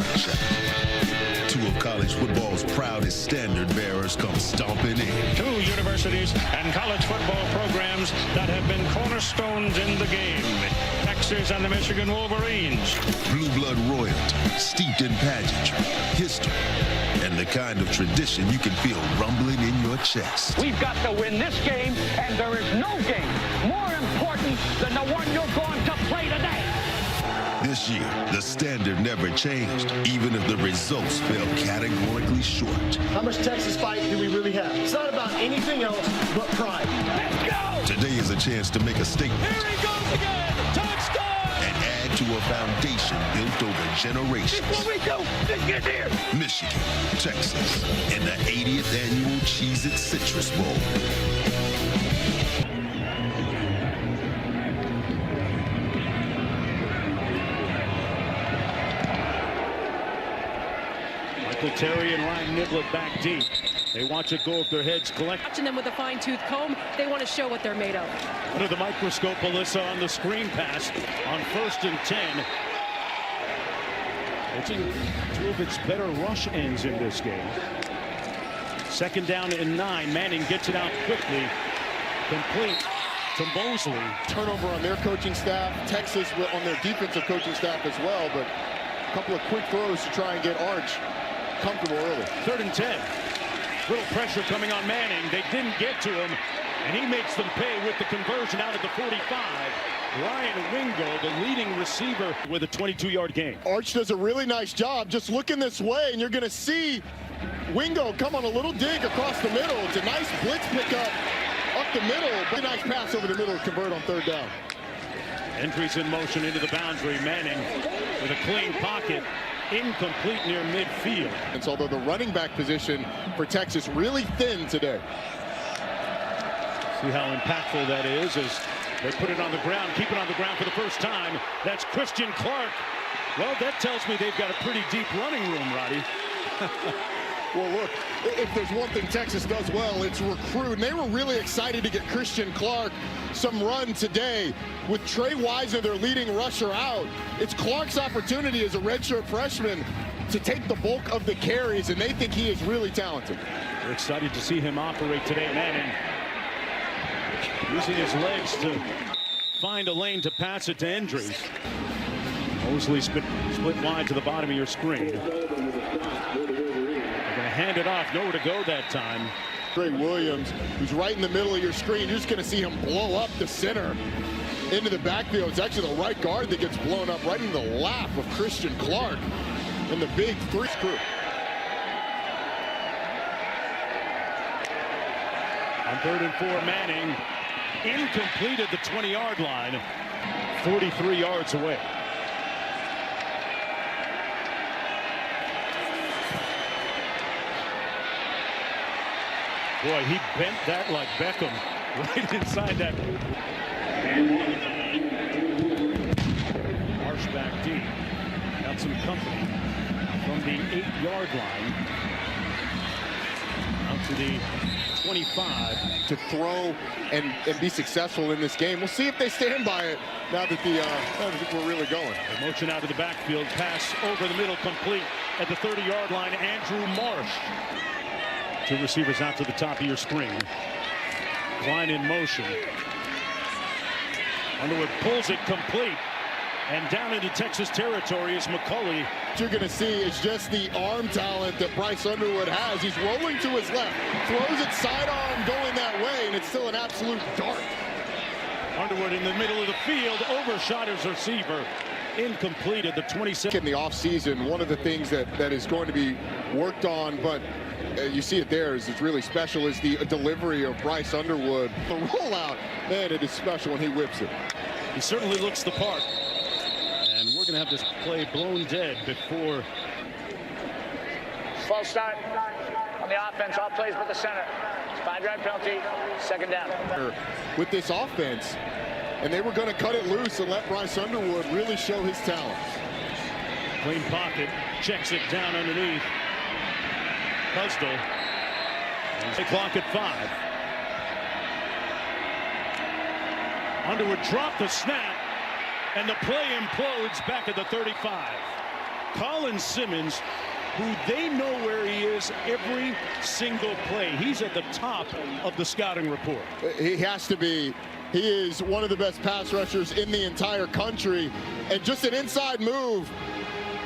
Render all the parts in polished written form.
sunshine. Two of college football's proudest standard bearers come stomping in. Two universities and college football programs that have been cornerstones in the game. Texas and the Michigan Wolverines. Blue blood royalty, steeped in pageantry, history, and the kind of tradition you can feel rumbling in your chest. We've got to win this game, and there is no game more important than the one you're going to play today. This year, the standard never changed, even if the results fell categorically short. How much Texas fight do we really have? It's not about anything else but pride. Let's go! Today is a chance to make a statement. Here he goes again! Touchdown! And add to a foundation built over generations. This is what we do! Just get here! Michigan, Texas, and the 80th annual Cheezeit Citrus Bowl. Terry and Ryan Niblett back deep. They watch it go if their heads collect. Watching them with a fine-tooth comb, they want to show what they're made of. Under the microscope, Alyssa on the screen pass on 1st and 10. It's two of its better rush ends in this game. 2nd down and 9. Manning gets it out quickly. Complete to Mosley. Turnover on their coaching staff. Texas on their defensive coaching staff as well, but a couple of quick throws to try and get Arch comfortable early. 3rd and 10. Little pressure coming on Manning. They didn't get to him, and he makes them pay with the conversion out at the 45. Ryan Wingo, the leading receiver, with a 22-yard gain. Arch does a really nice job just looking this way, and you're going to see Wingo come on a little dig across the middle. It's a nice blitz pickup up the middle. A nice pass over the middle to convert on 3rd down. Entries in motion into the boundary. Manning with a clean pocket. Incomplete near midfield. And so although the running back position for Texas really thin today. See how impactful that is as they put it on the ground, keep it on the ground for the first time. That's Christian Clark. Well, that tells me they've got a pretty deep running room, Roddy. Well, look, if there's one thing Texas does well, it's recruit. And they were really excited to get Christian Clark some run today. With Trey Wisener, their leading rusher, out, it's Clark's opportunity as a redshirt freshman to take the bulk of the carries, and they think he is really talented. We're excited to see him operate today. Manning using his legs to find a lane to pass it to Endries. Mosley split wide to the bottom of your screen. Hand it off, nowhere to go that time. Trey Williams, who's right in the middle of your screen, you're just going to see him blow up the center into the backfield. It's actually the right guard that gets blown up right in the lap of Christian Clark and the big 3 crew. On 3rd and 4, Manning incomplete at the 20-yard line, 43 yards away. Boy, he bent that like Beckham right inside that. Marsh back deep. Got some company from the 8-yard line out to the 25. To throw and be successful in this game. We'll see if they stand by it now that we're really going. The motion out of the backfield, pass over the middle, complete at the 30-yard line. Andrew Marsh. 2 receivers out to the top of your screen. Klein in motion. Underwood pulls it complete. And down into Texas territory is McCulley. What you're going to see is just the arm talent that Bryce Underwood has. He's rolling to his left, throws it sidearm going that way, and it's still an absolute dart. Underwood in the middle of the field, overshot his receiver. Incomplete at the 27. In the offseason, one of the things that is going to be worked on, but you see it there, is it's really special, is the delivery of Bryce Underwood. The rollout, man, it is special when he whips it. He certainly looks the part. And we're going to have this play blown dead before. False start on the offense, all plays but the center. 5-yard penalty, 2nd down. With this offense, and they were going to cut it loose and let Bryce Underwood really show his talent. Clean pocket, checks it down underneath. Pusdell. They clock at 5. Underwood dropped the snap, and the play implodes back at the 35. Colin Simmons, who they know where he is every single play. He's at the top of the scouting report. He has to be. He is one of the best pass rushers in the entire country. And just an inside move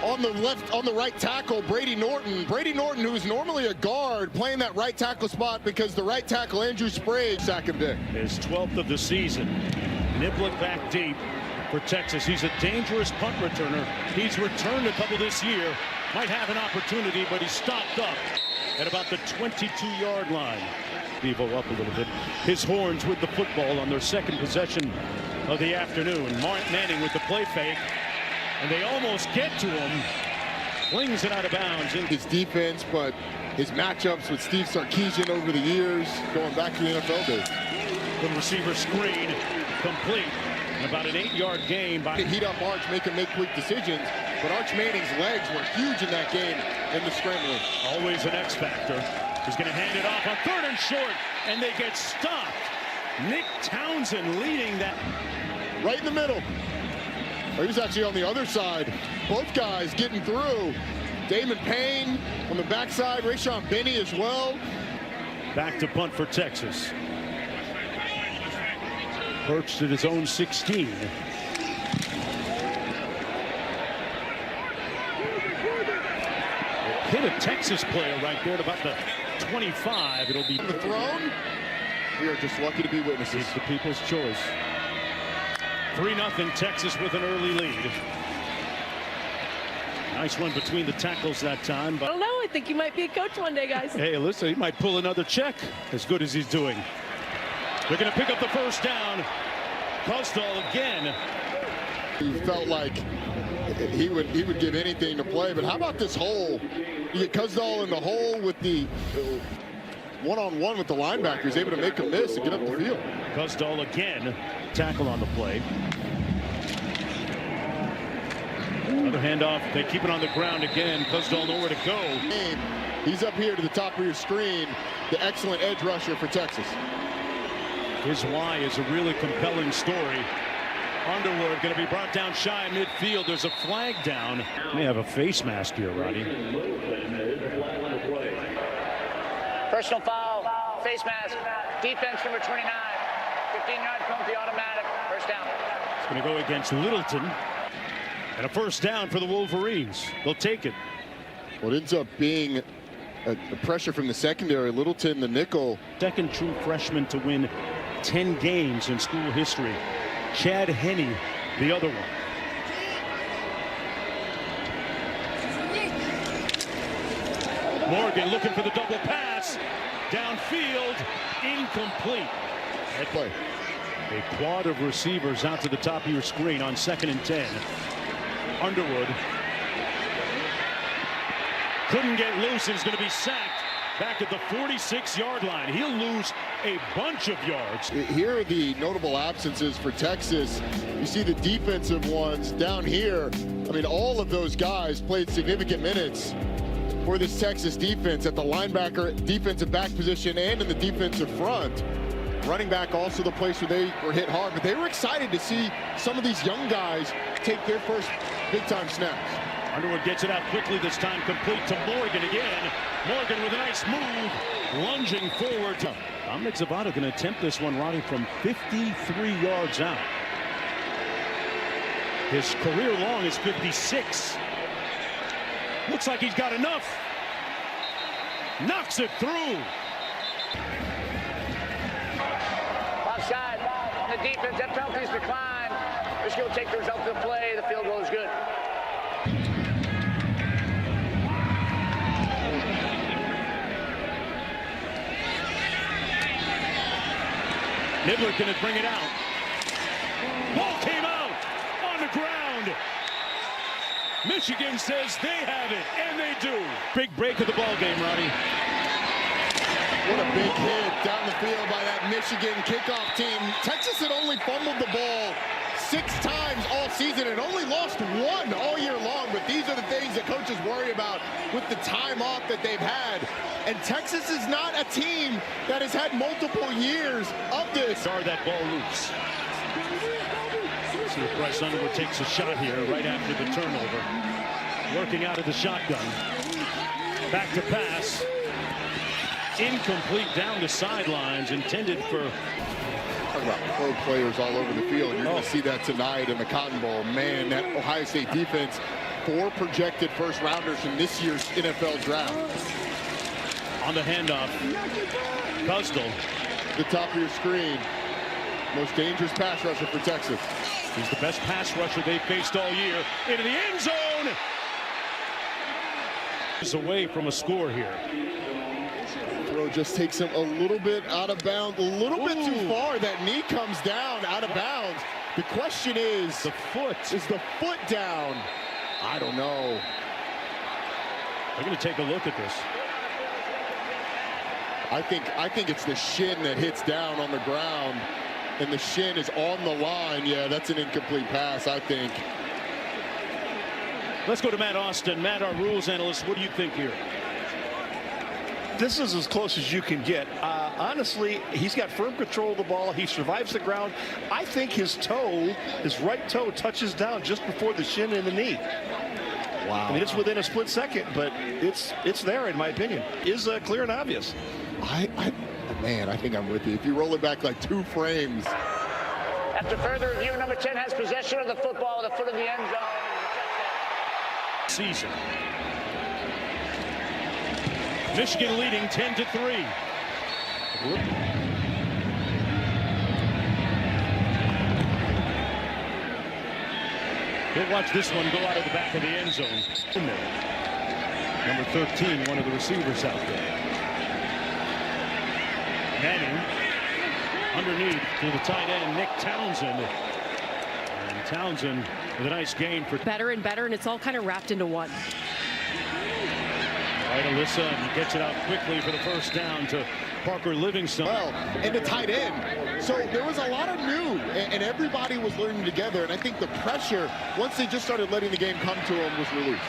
on the right tackle, Brady Norton. Brady Norton, who's normally a guard, playing that right tackle spot because the right tackle, Andrew Sprague, sack him big. His 12th of the season. Niblick back deep for Texas. He's a dangerous punt returner. He's returned a couple this year. Might have an opportunity, but he stopped up at about the 22-yard line. Devo up a little bit. His Horns with the football on their second possession of the afternoon. Mark Manning with the play fake, and they almost get to him. Flings it out of bounds. His defense, but his matchups with Steve Sarkisian over the years, going back to the NFL days. The receiver screen complete. And about an 8-yard gain by Heat up Arch, make him make quick decisions. But Arch Manning's legs were huge in that game in the scrambling. Always an X factor. He's going to hand it off on 3rd and short, and they get stopped. Nick Townsend leading that. Right in the middle. He was actually on the other side. Both guys getting through. Damon Payne on the backside. Rayshawn Benny as well. Back to punt for Texas. Perched at his own 16. Hit a Texas player right there at about the 25. It'll be the throne. We are just lucky to be witnesses. It's the people's choice. 3-0 Texas with an early lead. Nice one between the tackles that time. But I don't know. I think you might be a coach one day, guys. Hey, listen, he might pull another check as good as he's doing. They're going to pick up the first down. Kostal again. He felt like he would give anything to play, but how about this hole? You get Kostal in the hole with the one-on-one with the linebackers, able to make a miss and get up the field. Kostal again. Tackle on the play. Another handoff. They keep it on the ground again. Kostal nowhere to go. He's up here to the top of your screen. The excellent edge rusher for Texas. His why is a really compelling story. Underwood going to be brought down shy midfield. There's a flag down. May have a face mask here, Roddy. Personal foul, face mask, defense number 29, 15-yard penalty automatic, first down. It's going to go against Littleton. And a first down for the Wolverines. They'll take it. Well, it ends up being a pressure from the secondary. Littleton, the nickel. Second true freshman to win 10 games in school history. Chad Henne, the other one. Morgan looking for the double pass. Downfield, incomplete. That play. A quad of receivers out to the top of your screen on 2nd and 10. Underwood couldn't get loose and is going to be sacked back at the 46-yard line. He'll lose a bunch of yards. Here are the notable absences for Texas. You see the defensive ones down here. I mean, all of those guys played significant minutes for this Texas defense at the linebacker, defensive back position, and in the defensive front. Running back also the place where they were hit hard, but they were excited to see some of these young guys take their first big-time snaps. Underwood gets it out quickly this time, complete to Morgan again. Morgan with a nice move, lunging forward. Dominic Zavada going to attempt this one, Roddy, from 53 yards out. His career long is 56. Looks like he's got enough. Knocks it through. Offside on the defense, that penalty's declined. Michigan will take the result of the play. The field goal is good. Niblick going to bring it out. Ball came out on the ground. Michigan says they have it, and they do. Big break of the ball game, Roddy. What a big hit down the field by that Michigan kickoff team. Texas had only fumbled the ball 6 times all season and only lost 1 all year long. But these are the things that coaches worry about with the time off that they've had. And Texas is not a team that has had multiple years of this. Guard that ball loose. See if Bryce Underwood takes a shot here right after the turnover. working out of the shotgun. Back to pass. Incomplete down the sidelines, intended for... Talk about pro players all over the field. You're going to see that tonight in the Cotton Bowl. Man, that Ohio State defense, 4 projected first rounders in this year's NFL draft. On the handoff, Bustle. The top of your screen. Most dangerous pass rusher for Texas. He's the best pass rusher they've faced all year. Into the end zone. He's away from a score here. Throw just takes him a little bit out of bounds, a little bit too far. That knee comes down out of bounds. The question is, the foot. Is the foot down? I don't know. We're going to take a look at this. I think it's the shin that hits down on the ground, and the shin is on the line. Yeah, that's an incomplete pass, I think. Let's go to Matt Austin. Matt, our rules analyst, what do you think here? This is as close as you can get. Honestly, he's got firm control of the ball. He survives the ground. I think his right toe touches down just before the shin and the knee. Wow. I mean, it's within a split second, but it's there, in my opinion. Is clear and obvious. Man, I think I'm with you. If you roll it back like 2 frames. After further review, number 10 has possession of the football at the foot of the end zone. Season. Michigan leading 10-3. We'll watch this one go out of the back of the end zone. Number 13, one of the receivers out there. Manning underneath to the tight end, Nick Townsend. And Townsend with a nice gain for... Better and better, and it's all kind of wrapped into one. Right, Alyssa, and he gets it out quickly for the first down to Parker Livingston. Well, and the tight end. So there was a lot of new, and everybody was learning together. And I think the pressure, once they just started letting the game come to them, was released.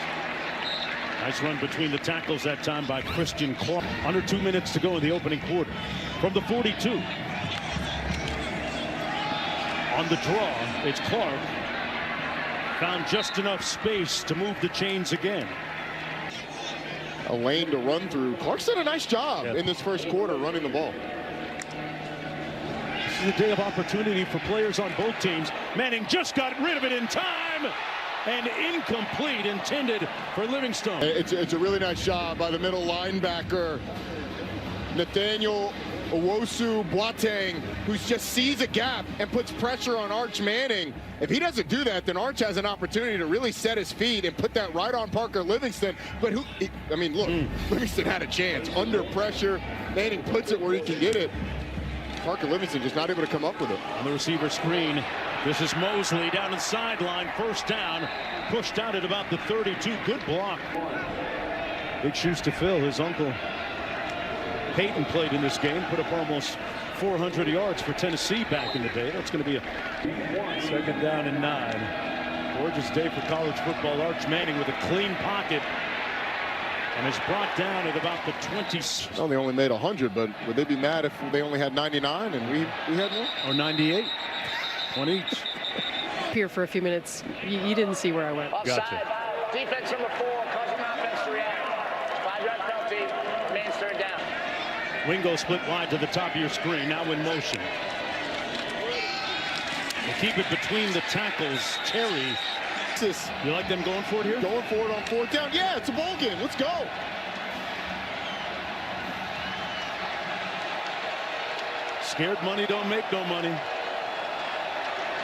Nice run between the tackles that time by Christian Clark. Under 2 minutes to go in the opening quarter. From the 42. On the draw, it's Clark. Found just enough space to move the chains again. A lane to run through. Clark's done a nice job in this first quarter running the ball. This is a day of opportunity for players on both teams. Manning just got rid of it in time. And incomplete, intended for Livingstone. It's a really nice job by the middle linebacker, Nathaniel Owusu-Boateng, who just sees a gap and puts pressure on Arch Manning. If he doesn't do that, then Arch has an opportunity to really set his feet and put that right on Parker Livingston. But look, Livingston had a chance. Under pressure, Manning puts it where he can get it. Parker Livingston just not able to come up with it. On the receiver screen, this is Mosley down the sideline, first down, pushed out at about the 32. Good block. Big shoes to fill. His uncle Peyton played in this game, put up almost 400 yards for Tennessee back in the day. That's going to be a 2nd down and 9. Gorgeous day for college football. Arch Manning with a clean pocket and is brought down at about the 20. Well, they only made 100, but would they be mad if they only had 99 and we had one? Or 98? One each. Here for a few minutes. You didn't see where I went. Offside. Gotcha. Defense number 4, causing offense to react. 5-yard penalty, remains 3rd down. Wingo split wide to the top of your screen, now in motion. They keep it between the tackles. Terry. You like them going for it here? Going for it on 4th down. Yeah, it's a bowl game. Let's go. Scared money don't make no money.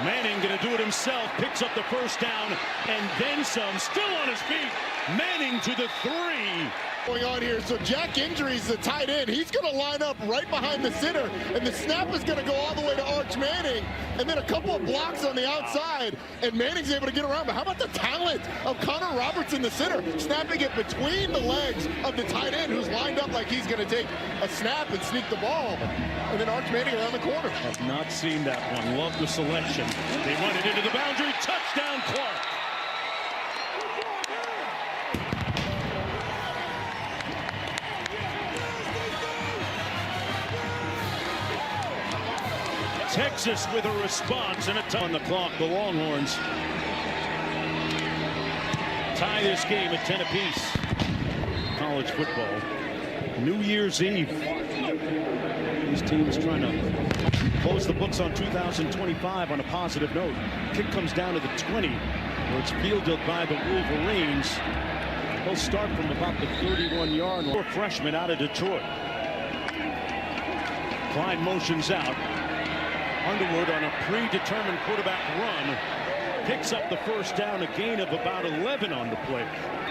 Manning going to do it himself. Picks up the first down and then some. Still on his feet. Manning to the 3. Going on here, so Jack Injury's the tight end. He's going to line up right behind the center, and the snap is going to go all the way to Arch Manning, and then a couple of blocks on the outside, and Manning's able to get around. But how about the talent of Connor Roberts in the center, snapping it between the legs of the tight end, who's lined up like he's going to take a snap and sneak the ball, and then Arch Manning around the corner. Have not seen that one. Love the selection. They run it into the boundary. Touchdown, Clark. Texas with a response and a ton on the clock. The Longhorns tie this game at 10 apiece. College football. New Year's Eve. These teams trying to close the books on 2025 on a positive note. Kick comes down to the 20, where it's fielded by the Wolverines. They'll start from about the 31-yard line. Freshman out of Detroit. Klein motions out. Underwood on a predetermined quarterback run picks up the first down, a gain of about 11 on the play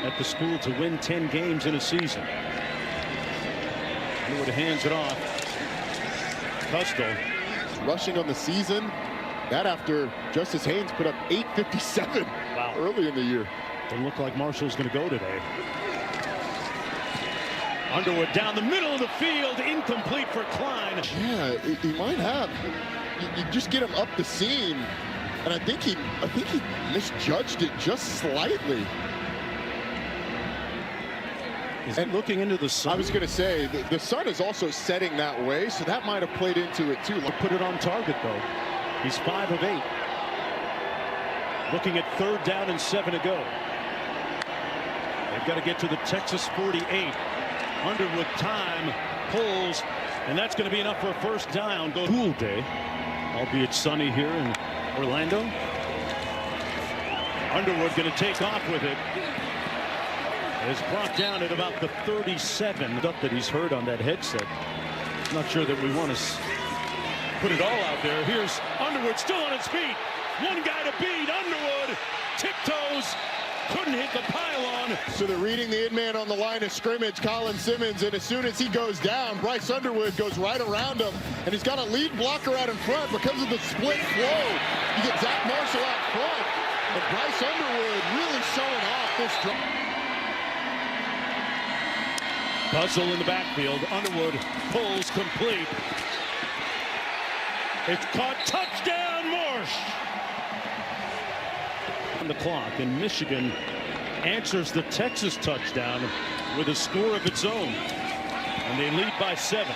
at the school to win 10 games in a season. Underwood hands it off. Custel Rushing on the season, that after Justice Haynes put up 857 early in the year. Doesn't look like Marshall's going to go today. Underwood down the middle of the field, incomplete for Klein. Yeah, he might have. You just get him up the seam, and I think he misjudged it just slightly. And looking into the sun. I was going to say the sun is also setting that way, so that might have played into it too. Put it on target though. He's 5 of 8. Looking at 3rd down and 7 to go. They've got to get to the Texas 48. Underwood time, pulls, and that's going to be enough for a first down. Go cool day, albeit sunny here in Orlando. Underwood going to take off with it. Is brought down at about the 37. Stuff that he's heard on that headset. Not sure that we want to put it all out there. Here's Underwood still on his feet. One guy to beat. Underwood tiptoes. Couldn't hit the pylon. So they're reading the in-man on the line of scrimmage, Colin Simmons, and as soon as he goes down, Bryce Underwood goes right around him, and he's got a lead blocker out in front because of the split flow. You get Zach Marshall out front, and Bryce Underwood really showing off this drive. Puzzle in the backfield. Underwood pulls complete. It's caught. Touchdown, Marsh. On the clock, and Michigan answers the Texas touchdown with a score of its own, and they lead by 7.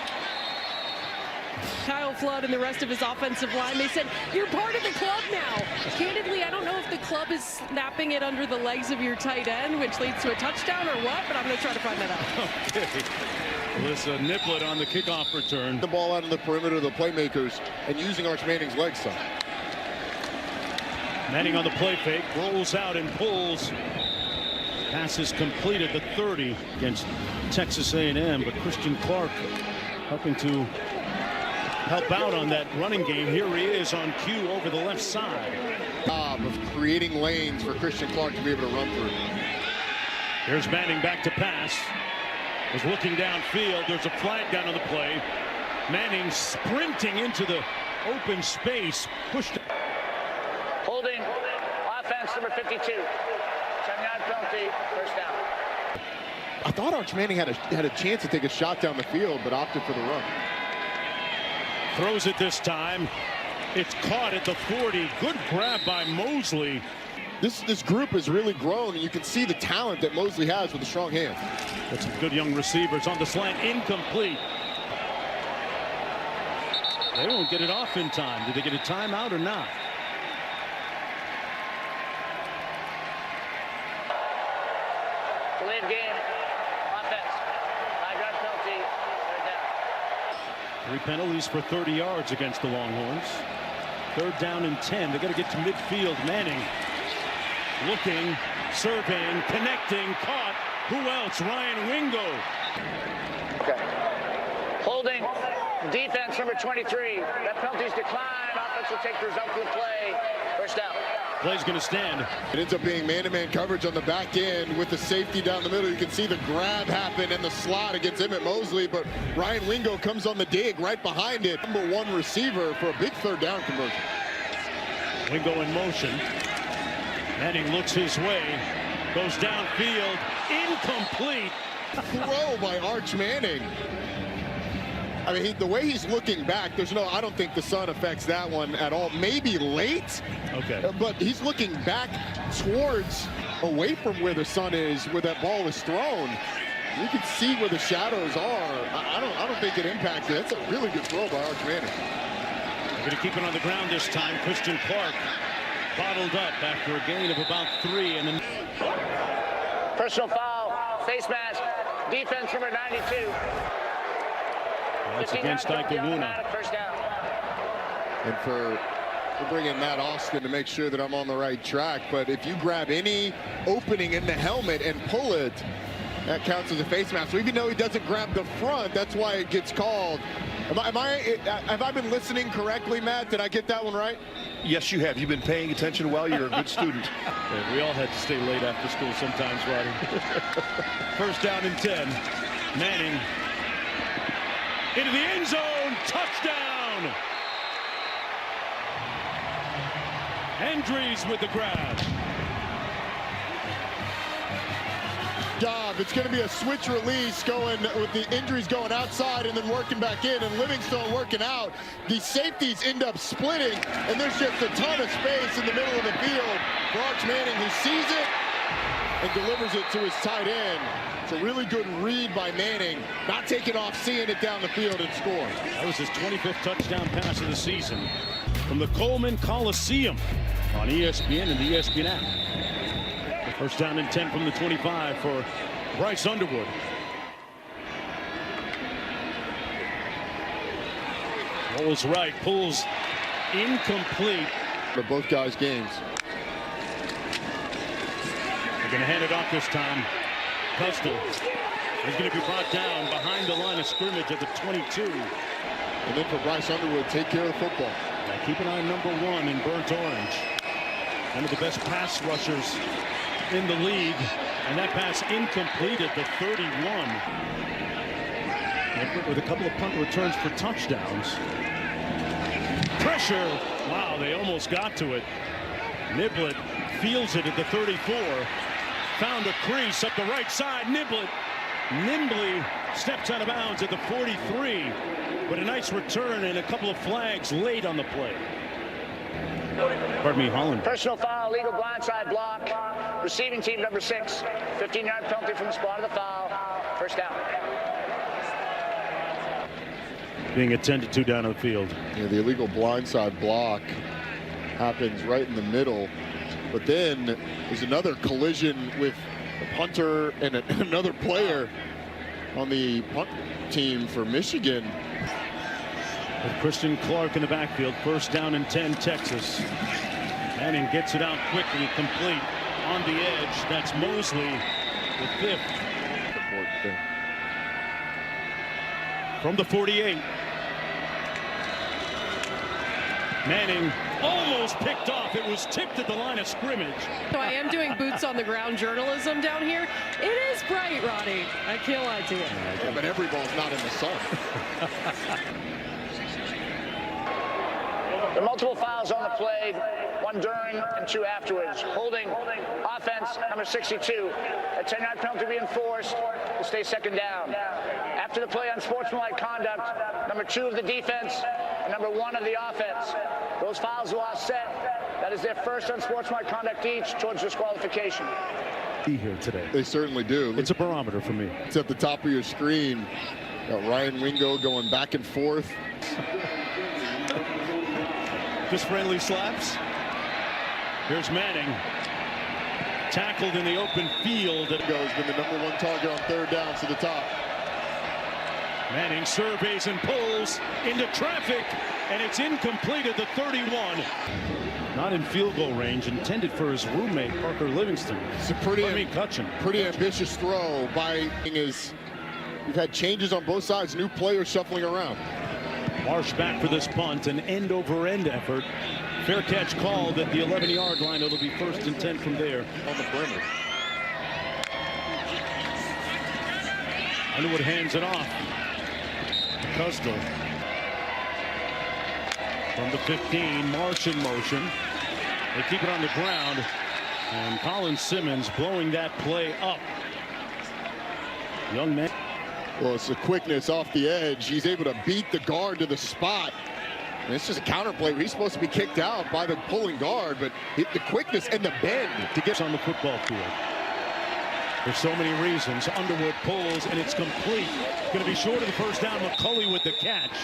Kyle Flood and the rest of his offensive line, they said, you're part of the club now. Candidly, I don't know if the club is snapping it under the legs of your tight end, which leads to a touchdown or what, but I'm going to try to find that out. Okay. Alyssa Niblett on the kickoff return. The ball out of the perimeter of the playmakers and using Arch Manning's legs some. Manning on the play fake, rolls out and pulls. Pass is completed the 30 against Texas A&M, but Christian Clark helping to help out on that running game. Here he is on cue over the left side. Of creating lanes for Christian Clark to be able to run through. Here's Manning back to pass. Was looking downfield. There's a flag down on the play. Manning sprinting into the open space. Pushed. Holding offense number 52. 10-yard penalty, first down. I thought Arch Manning had a chance to take a shot down the field, but opted for the run. Throws it this time. It's caught at the 40. Good grab by Mosley. This group has really grown, and you can see the talent that Mosley has with a strong hand. Got some good young receivers on the slant. Incomplete. They won't get it off in time. Did they get a timeout or not? Delayed game. Offense. 5-yard penalty. Third down. 3 penalties for 30 yards against the Longhorns. 3rd down and 10. They got to get to midfield. Manning looking, surveying, connecting, caught. Who else? Ryan Wingo. Okay. Holding defense number 23. That penalty's declined. Offense will take the result of the play. First down. Play's going to stand. It ends up being man-to-man coverage on the back end with the safety down the middle. You can see the grab happen in the slot against Emmett Mosley, but Ryan Wingo comes on the dig right behind it. Number 1 receiver for a big 3rd down conversion. Wingo in motion. Manning looks his way. Goes downfield. Incomplete. Throw by Arch Manning. I mean, the way he's looking back, I don't think the sun affects that one at all. Maybe late. Okay. But he's looking back towards, away from where the sun is, where that ball is thrown. You can see where the shadows are. I don't think it impacts it. That's a really good throw by Arch Manning. Going to keep it on the ground this time. Christian Clark bottled up after a gain of about 3. And then Personal foul, face mask, defense number 92. That's against Luna. First down. And for bringing Matt Austin to make sure that I'm on the right track. But if you grab any opening in the helmet and pull it, that counts as a face mask. So even though he doesn't grab the front, that's why it gets called. Have I been listening correctly, Matt? Did I get that one right? Yes, you have. You've been paying attention well. You're a good student. Yeah, we all had to stay late after school sometimes, Roddy. First down and 10. Manning into the end zone. Touchdown. Hendries with the grab. It's going to be a switch release going with the injuries going outside and then working back in, and Livingstone working out. The safeties end up splitting, and there's just a ton of space in the middle of the field for Arch Manning, who sees it and delivers it to his tight end. It's a really good read by Manning, not taking off, seeing it down the field and scoring. That was his 25th touchdown pass of the season from the Coleman Coliseum on ESPN and the ESPN app. First down and 10 from the 25 for Bryce Underwood. Rolls right, pulls incomplete. For both guys' games. They're going to hand it off this time. Custom is going to be brought down behind the line of scrimmage at the 22. And then for Bryce Underwood, take care of the football. Now keep an eye on number 1 in burnt orange. One of the best pass rushers in the league, and that pass incomplete at the 31. And with a couple of punt returns for touchdowns. Pressure. Wow, they almost got to it. Niblett fields it at the 34. Found a crease up the right side. Niblett nimbly steps out of bounds at the 43. But a nice return and a couple of flags late on the play. Pardon me, Holland. Personal foul, legal blindside block. Receiving team number 6. 15-yard penalty from the spot of the foul. First down. Being attended to down the field. Yeah, the illegal blindside block happens right in the middle. But then there's another collision with a punter and another player on the punt team for Michigan. With Christian Clark in the backfield. First down and 10, Texas. Manning gets it out quickly, complete on the edge. That's Mosley, the 5th. From the 48. Manning almost picked off. It was tipped at the line of scrimmage. So I am doing boots on the ground journalism down here. It is bright, Roddy. I can't lie to you. Yeah, but every ball's not in the sun. There are multiple fouls on the play, 1 during and 2 afterwards. Holding offense, number 62. A 10-yard penalty being enforced to stay second down. After the play, unsportsmanlike conduct, number 2 of the defense and number 1 of the offense. Those fouls will offset. That is their first unsportsmanlike conduct each towards disqualification. Be here today. They certainly do. It's a barometer for me. It's at the top of your screen. Got Ryan Wingo going back and forth. Just friendly slaps. Here's Manning. Tackled in the open field. Wingo's been the number 1 target on 3rd down to the top. Manning surveys and pulls into traffic, and it's incomplete at the 31. Not in field goal range, intended for his roommate, Parker Livingston. It's a pretty ambitious throw by his. We've had changes on both sides, new players shuffling around. Marsh back for this punt, an end-over-end effort. Fair catch called at the 11-yard line. It'll be 1st and 10 from there. On the perimeter. Underwood hands it off. Custom. From the 15, Marsh in motion. They keep it on the ground. And Colin Simmons blowing that play up. Young man. Well, it's the quickness off the edge. He's able to beat the guard to the spot. And it's just a counter play where he's supposed to be kicked out by the pulling guard, but the quickness and the bend to get on the football field. There's so many reasons. Underwood pulls, and it's complete. Going to be short of the first down. McCulley with the catch.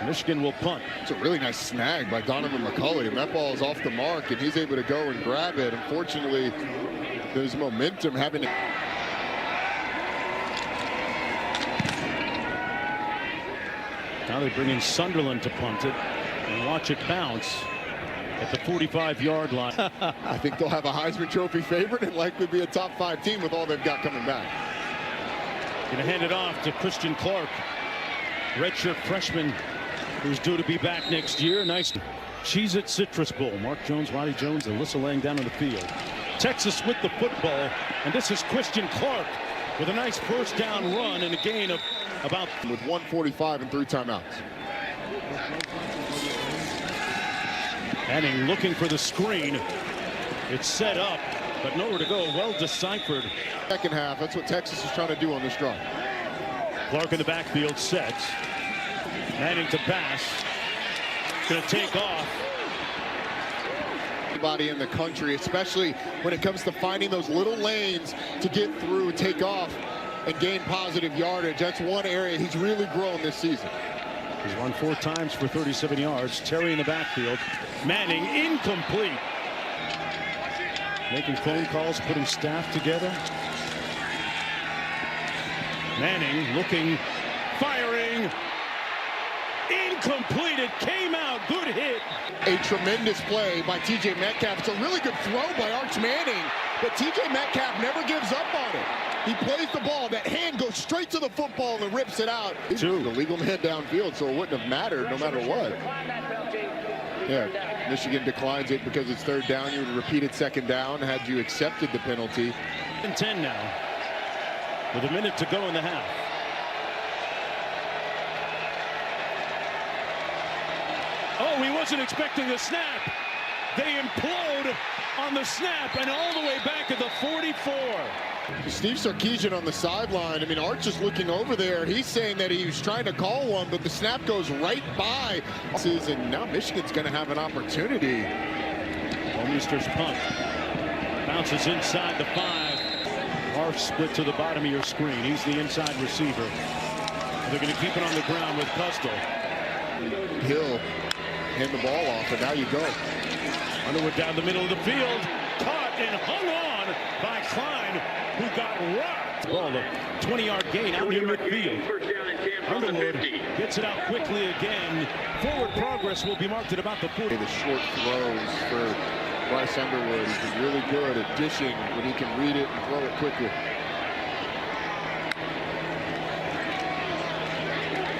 Michigan will punt. It's a really nice snag by Donovan McCulley, and that ball is off the mark, and he's able to go and grab it. Unfortunately, There's momentum having to... Now they bring in Sunderland to punt it and watch it bounce at the 45-yard line. I think they'll have a Heisman Trophy favorite and likely be a top 5 team with all they've got coming back. Going to hand it off to Christian Clark, redshirt freshman who's due to be back next year. Nice Cheezeit Citrus Bowl. Mark Jones, Roddy Jones, Alyssa laying down on the field. Texas with the football, and this is Christian Clark with a nice first down run and a gain of about... With 1:45 and 3 timeouts. Manning looking for the screen. It's set up, but nowhere to go. Well deciphered. Second half, that's what Texas is trying to do on this drive. Clark in the backfield sets. Manning to pass. Going to take off. Anybody in the country, especially when it comes to finding those little lanes to get through, take off, and gain positive yardage. That's one area he's really grown this season. He's run 4 times for 37 yards. Terry in the backfield. Manning incomplete. Making phone calls, putting staff together. Manning looking, firing. Incomplete. It came out. Good hit. A tremendous play by T.J. Metcalf. It's a really good throw by Arch Manning, but T.J. Metcalf never gives up on it. He plays the ball. That hand goes straight to the football and rips it out. It's the legal man downfield, so it wouldn't have mattered no matter what. Yeah, Michigan declines it because it's 3rd down. You would have repeated 2nd down had you accepted the penalty. And 10 now, with a minute to go in the half. Oh, he wasn't expecting the snap. They implode on the snap and all the way back at the 44. Steve Sarkisian on the sideline. I mean, Arch is looking over there. He's saying that he was trying to call one, but the snap goes right by. And now Michigan's going to have an opportunity. Holmester's punt. Bounces inside the 5. Marsh split to the bottom of your screen. He's the inside receiver. They're going to keep it on the ground with Custle. Hill hand the ball off, and now you go. Underwood down the middle of the field. Caught and hung on by Klein, who got rocked. Ball, the 20-yard gain out near midfield. Underwood gets it out quickly again. Forward progress will be marked at about the 40. The short throws for Bryce Underwood. He's been really good at dishing when he can read it and throw it quickly.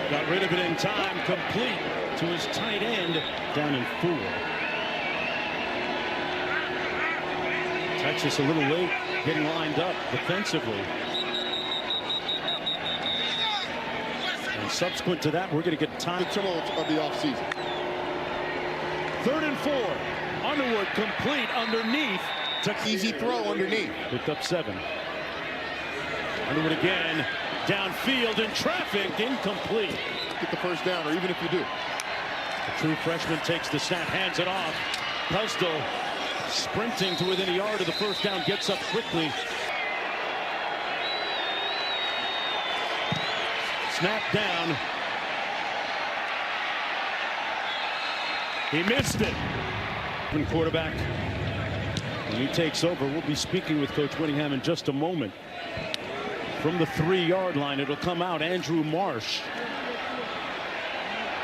Got rid of it in time, complete to his tight end, down in 4. Texas a little late getting lined up defensively. And subsequent to that, we're going to get time. The tumult of the offseason. 3rd and 4. Underwood complete underneath. Easy throw underneath. Picked up 7. Underwood again. Downfield in traffic. Incomplete. Get the first down, or even if you do. The true freshman takes the snap, hands it off. Custle sprinting to within a yard of the first down, gets up quickly. Snap down. He missed it. Quarterback. When he takes over, we'll be speaking with Coach Whittingham in just a moment. From the 3-yard line, it'll come out Andrew Marsh.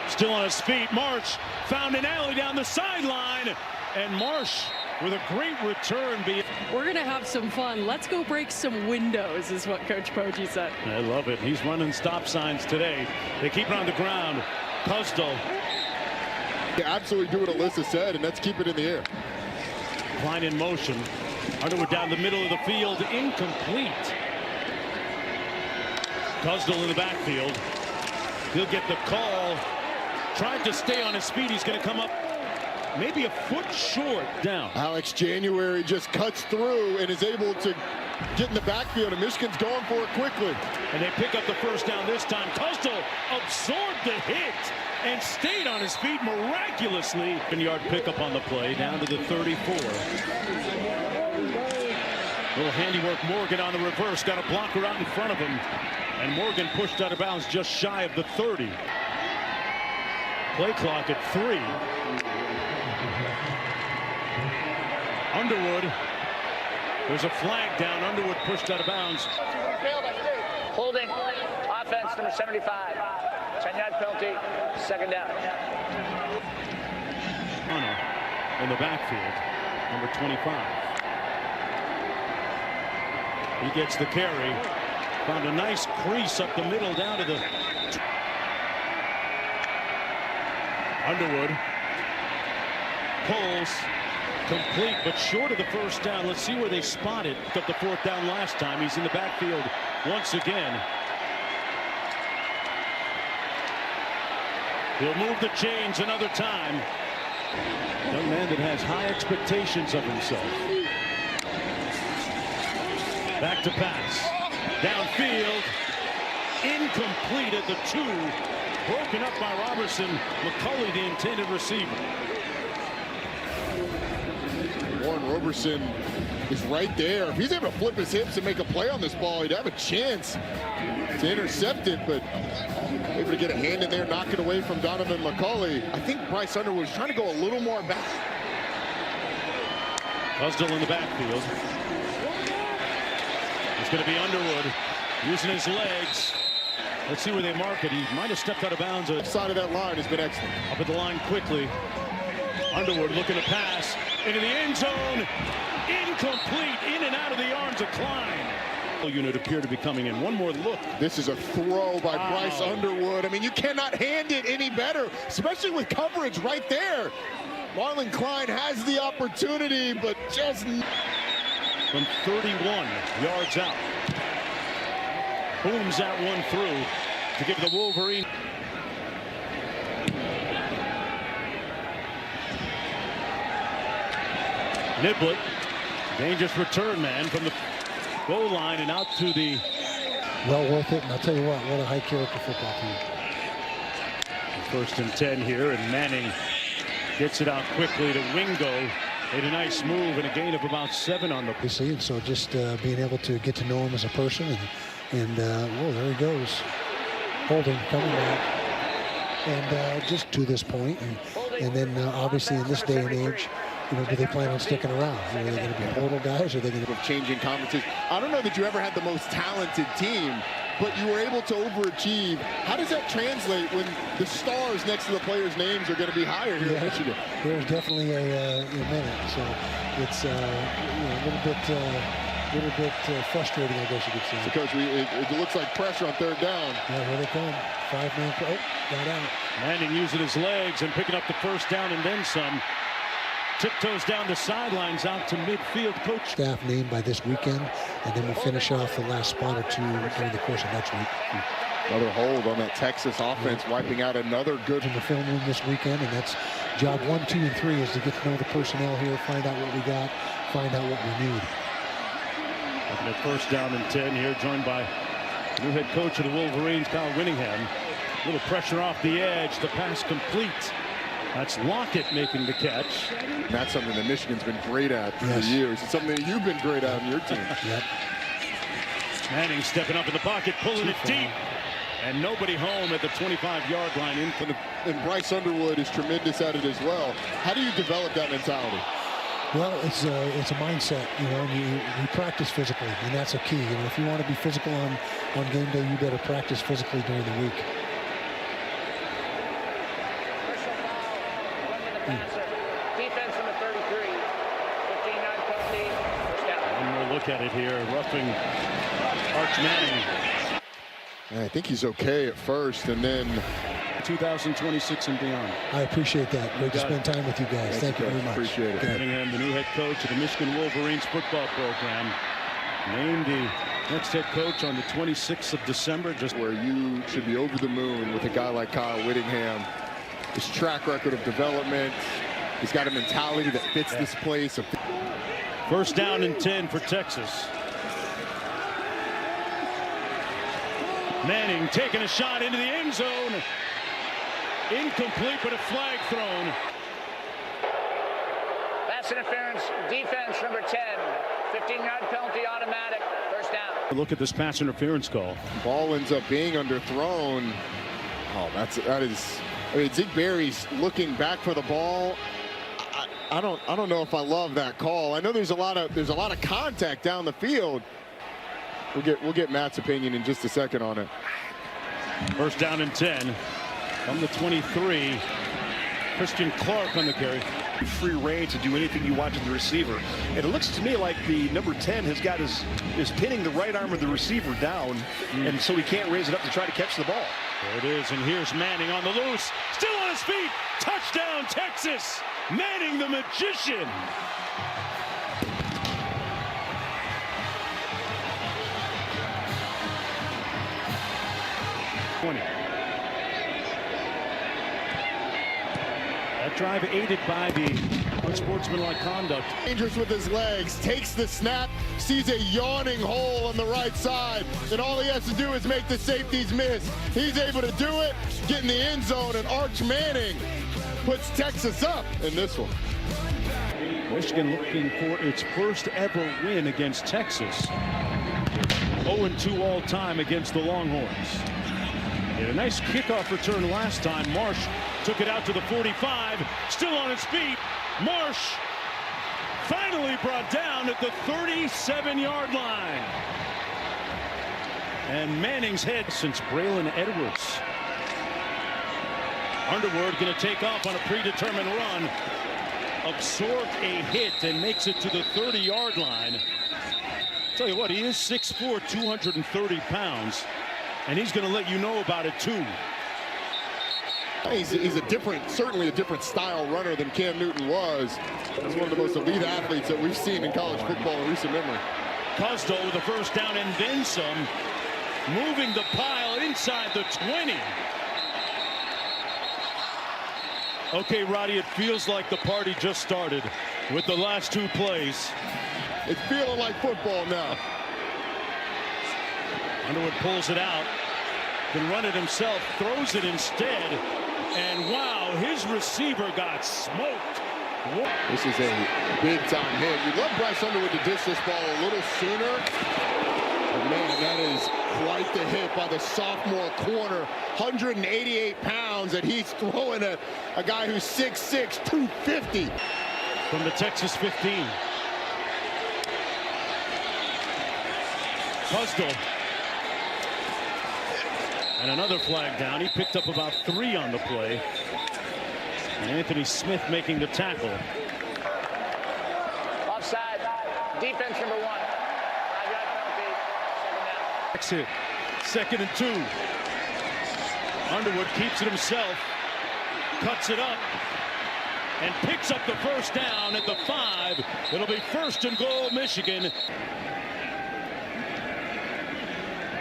Still on his feet. Marsh found an alley down the sideline, and Marsh with a great return. We're going to have some fun. Let's go break some windows, is what Coach Poggi said. I love it. He's running stop signs today. They keep it on the ground. Custle. Yeah, absolutely do what Alyssa said, and let's keep it in the air. Klein in motion. Underwood down the middle of the field. Incomplete. Custle in the backfield. He'll get the call. Tried to stay on his feet. He's going to come up maybe a foot short down. Alex January just cuts through and is able to get in the backfield, and Michigan's going for it quickly. And they pick up the first down this time. Custle absorbed the hit and stayed on his feet miraculously. 10-yard pickup on the play down to the 34. Little handiwork. Morgan on the reverse. Got a blocker out in front of him. And Morgan pushed out of bounds just shy of the 30. Play clock at 3. Underwood There's a flag down. Underwood pushed out of bounds. Holding offense number 75. 10-yard penalty, second down. Hunter in the backfield, number 25. He gets the carry. Found a nice crease up the middle down to the Underwood. Pulls. Complete, but short of the first down. Let's see where they spot it. Got the fourth down last time. He's in the backfield once again. He'll move the chains another time. Young man that has high expectations of himself. Back to pass. Downfield. Incomplete at the 2. Broken up by Robertson. McCulley, the intended receiver. Warren Robertson is right there. If he's able to flip his hips and make a play on this ball, he'd have a chance to intercept it, but able to get a hand in there, knock it away from Donovan McCulley. I think Bryce Underwood was trying to go a little more back. Busdell in the backfield. It's going to be Underwood using his legs. Let's see where they mark it. He might have stepped out of bounds. The side of that line has been excellent. Up at the line quickly. Underwood looking to pass into the end zone. Incomplete. In and out of the arms of Klein. Unit appear to be coming in. One more look. This is a throw by Bryce Underwood. I mean, you cannot hand it any better, especially with coverage right there. Marlon Klein has the opportunity, but just from 31 yards out. Booms that one through to give the Wolverine. Niblett, dangerous return man from the goal line and out to the. Well worth it, and I'll tell you what a high character football team. First and 10 here, and Manning gets it out quickly to Wingo. Made a nice move and a gain of about 7 on the. And so just being able to get to know him as a person, and whoa, there he goes. Holding, coming back, and just to this point, and then obviously in this day and age, you know, do they plan on sticking around? Are they going to be portal guys? Or are they going to of changing conferences? I don't know that you ever had the most talented team, but you were able to overachieve. How does that translate when the stars next to the players' names are going to be higher here in Michigan? There's definitely a minute, so it's you know, a little bit frustrating, I guess you could say. So, Coach, it looks like pressure on third down. Yeah, here they come. 5-man. Oh, got out. Manning using his legs and picking up the first down and then some. Tiptoes down the sidelines out to midfield. Coach staff named by this weekend, and then we'll finish off the last spot or two during the course of next week. Another hold on that Texas offense, wiping out another good in the film room this weekend, and that's job 1, 2, and 3 is to get to know the personnel here, find out what we got, find out what we need. Looking at first down and 10 here, joined by new head coach of the Wolverines, Kyle Winningham. A little pressure off the edge. The pass complete. That's Lockett making the catch. That's something that Michigan's been great at for years. It's something that you've been great at on your team. Yep. Manning stepping up in the pocket, pulling it deep. And nobody home at the 25-yard line. And Bryce Underwood is tremendous at it as well. How do you develop that mentality? Well, it's a mindset, you know, and you practice physically, and that's a key. You know, if you want to be physical on game day, you better practice physically during the week. Defense number 33. 15-yard penalty. First down. One more look at it here. Roughing Arch Manning. I think he's okay at first, and then 2026 and beyond. I appreciate that. Great to spend time with you guys. Thank you very much. Appreciate it. Winningham, the new head coach of the Michigan Wolverines football program, named the next head coach on the 26th of December. Just where you should be over the moon with a guy like Kyle Winningham. His track record of development. He's got a mentality that fits this place. First down and 10 for Texas. Manning taking a shot into the end zone. Incomplete, but a flag thrown. Pass interference, defense number 10. 15-yard penalty automatic. First down. Look at this pass interference call. Ball ends up being underthrown. Oh, that is. I mean, Zeke Berry's looking back for the ball. I don't know if I love that call. I know there's a lot of contact down the field. We'll get Matt's opinion in just a second on it. First down and 10 from the 23. Christian Clark on the carry. Free reign to do anything you want to the receiver. And it looks to me like the number 10 has got is pinning the right arm of the receiver down, and so he can't raise it up to try to catch the ball. There it is, and here's Manning on the loose. Still on his feet. Touchdown, Texas. Manning the magician. That drive aided by the unsportsmanlike conduct. Dangerous with his legs, takes the snap, sees a yawning hole on the right side, and all he has to do is make the safeties miss. He's able to do it, get in the end zone, and Arch Manning puts Texas up in this one. Michigan looking for its first ever win against Texas. 0-2 all time against the Longhorns. He had a nice kickoff return last time. Marsh took it out to the 45, still on his feet. Marsh finally brought down at the 37-yard line. And Manning's head since Braylon Edwards. Underwood going to take off on a predetermined run. Absorbed a hit and makes it to the 30-yard line. Tell you what, he is 6'4", 230 pounds. And he's going to let you know about it, too. He's certainly a different style runner than Cam Newton was. He's one of the most elite athletes that we've seen in college football in recent memory. Cusdo with the first down and then some. Moving the pile inside the 20. Okay, Roddy, it feels like the party just started with the last two plays. It's feeling like football now. Underwood pulls it out, can run it himself, throws it instead, and wow, his receiver got smoked. This is a big-time hit. You'd love Bryce Underwood to dish this ball a little sooner. But man, that is quite the hit by the sophomore corner. 188 pounds, and he's throwing a guy who's 6'6", 250. From the Texas 15. Cusdo. And another flag down. He picked up about 3 on the play. And Anthony Smith making the tackle. Offside. Defense number 1. 5-yard penalty. Second down. Second and 2. Underwood keeps it himself. Cuts it up. And picks up the first down at the 5. It'll be first and goal, Michigan.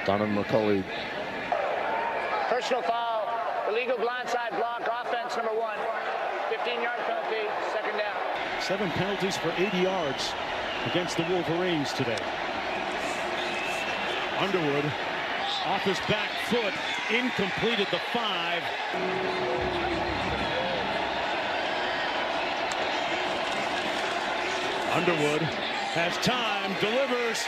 Donovan McCulley. Personal foul, illegal blindside block, offense number 1. 15-yard penalty, second down. 7 penalties for 80 yards against the Wolverines today. Underwood off his back foot, incomplete at the 5. Underwood has time, delivers,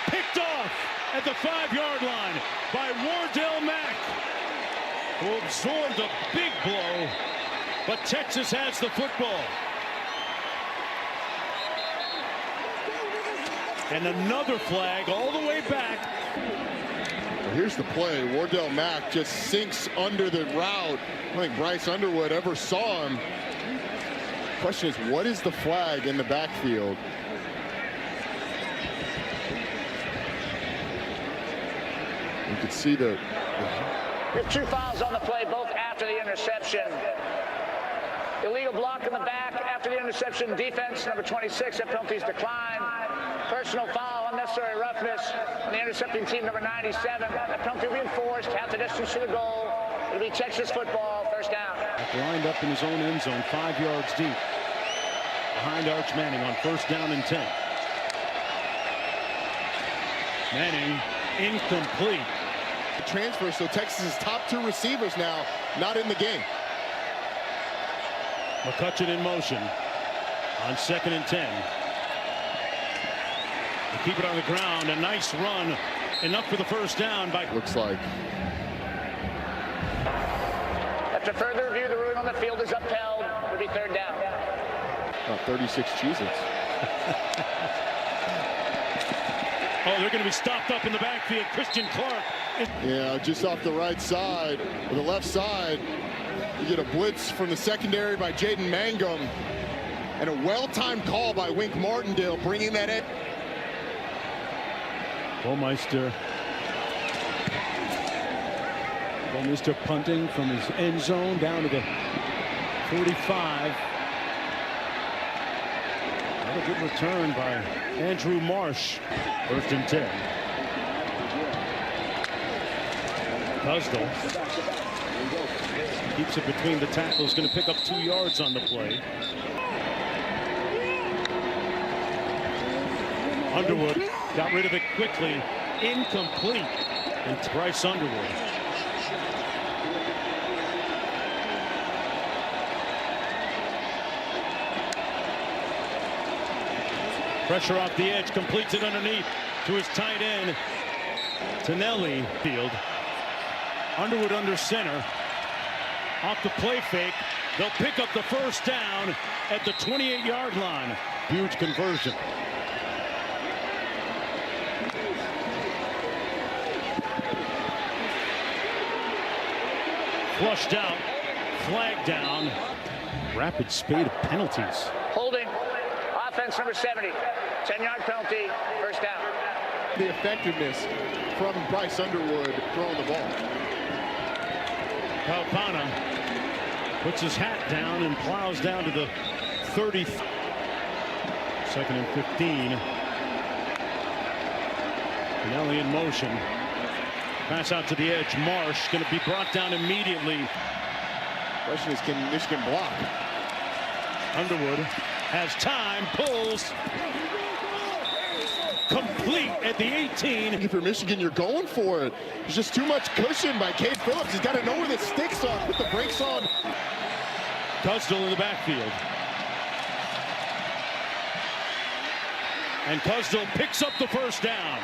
picked off at the 5-yard line by Wardell Mack, who absorbed a big blow, but Texas has the football. And another flag all the way back. Here's the play. Wardell Mack just sinks under the route. I don't think Bryce Underwood ever saw him. Question is, what is the flag in the backfield? You can see the... We have 2 fouls on the play, both after the interception. Illegal block in the back after the interception. Defense, number 26, that penalties decline. Personal foul, unnecessary roughness on the intercepting team, number 97. That penalty will be enforced, half the distance to the goal. It'll be Texas football, first down. Lined up in his own end zone, 5 yards deep. Behind Arch Manning on first down and 10. Manning incomplete. Transfer, so Texas's top 2 receivers now not in the game. McCutcheon in motion on second and 10. To keep it on the ground, a nice run, enough for the first down by... Looks like. After further review, the ruling on the field is upheld. It'll be third down. 36 Cheezeit. Oh, they're going to be stopped up in the backfield. Christian Clark. Yeah, just off the right side, or the left side. You get a blitz from the secondary by Jaden Mangum. And a well-timed call by Wink Martindale, bringing that in. Baumeister punting from his end zone down to the 45. What a good return by Andrew Marsh. 1st and 10. Tusdle keeps it between the tackles, going to pick up 2 yards on the play. Underwood got rid of it quickly. Incomplete. And Bryce Underwood. Pressure off the edge, completes it underneath to his tight end, Tonelli. Field. Underwood under center. Off the play fake. They'll pick up the 1st down at the 28-yard line. Huge conversion. Flushed out, flag down. Rapid spate of penalties. Holding. Offense number 70. 10-yard penalty. 1st down. The effectiveness from Bryce Underwood throwing the ball. Kalpana puts his hat down and plows down to the 30. 2nd and 15. Pinelli in motion. Pass out to the edge. Marsh going to be brought down immediately. Question is, can Michigan block? Underwood has time, pulls. Complete at the 18. If you're Michigan, you're going for it. There's just too much cushion by Cade Phillips. He's got to know where the sticks are, put the brakes on. Tusdle in the backfield. And Tusdle picks up the 1st down.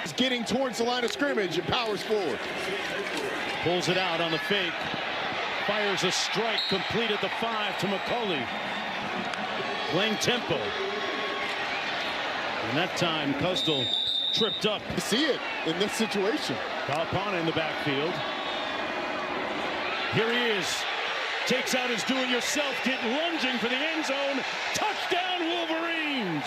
He's getting towards the line of scrimmage and powers forward. Pulls it out on the fake. Fires a strike complete at the 5 to McCulley. Playing tempo. And that time, Tusdle tripped up. You see it in this situation. Kalpana in the backfield. Here he is. Takes out his do-it-yourself kit, lunging for the end zone. Touchdown, Wolverines!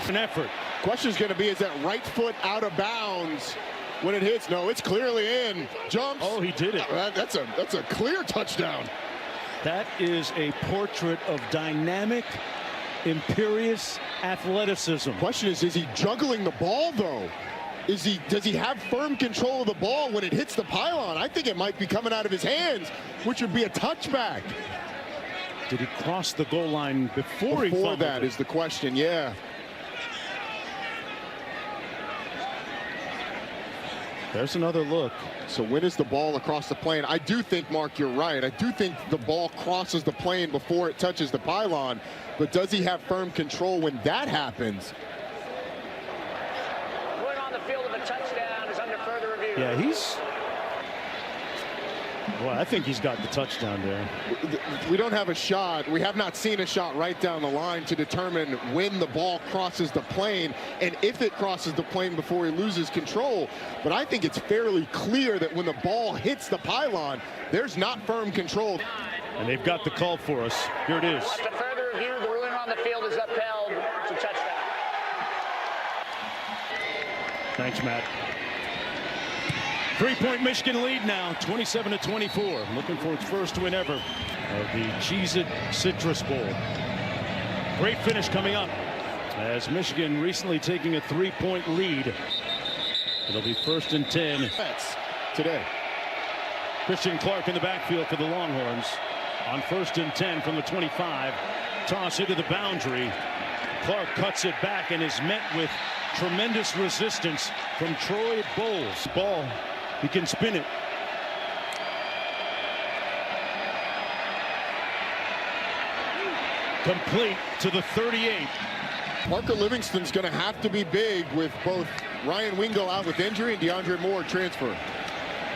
An effort. Question's going to be, is that right foot out of bounds when it hits? No, it's clearly in. Jumps. Oh, he did it. That's a clear touchdown. That is a portrait of dynamic, imperious athleticism. Question is he juggling the ball though? Does he have firm control of the ball when it hits the pylon? I think it might be coming out of his hands, which would be a touchback. Did he cross the goal line before he fumbled that it? Is the question, yeah. There's another look. So when is the ball across the plane? I do think, Mark, you're right. I do think the ball crosses the plane before it touches the pylon. But does he have firm control when that happens? Ruling on the field of a touchdown is under further review. Yeah, well, I think he's got the touchdown there. We don't have a shot. We have not seen a shot right down the line to determine when the ball crosses the plane and if it crosses the plane before he loses control. But I think it's fairly clear that when the ball hits the pylon, there's not firm control. And they've got the call for us. Here it is. After further review, the ruling on the field is upheld. It's a touchdown. Thanks, Matt. 3-point Michigan lead now, 27-24. Looking for its first win ever of the Cheezeit Citrus Bowl. Great finish coming up as Michigan recently taking a 3-point lead. It'll be 1st and 10. Today. Christian Clark in the backfield for the Longhorns. On 1st and 10 from the 25. Toss into the boundary. Clark cuts it back and is met with tremendous resistance from Troy Bowles. Ball. He can spin it. Complete to the 38. Parker Livingston's going to have to be big with both Ryan Wingo out with injury and DeAndre Moore transfer.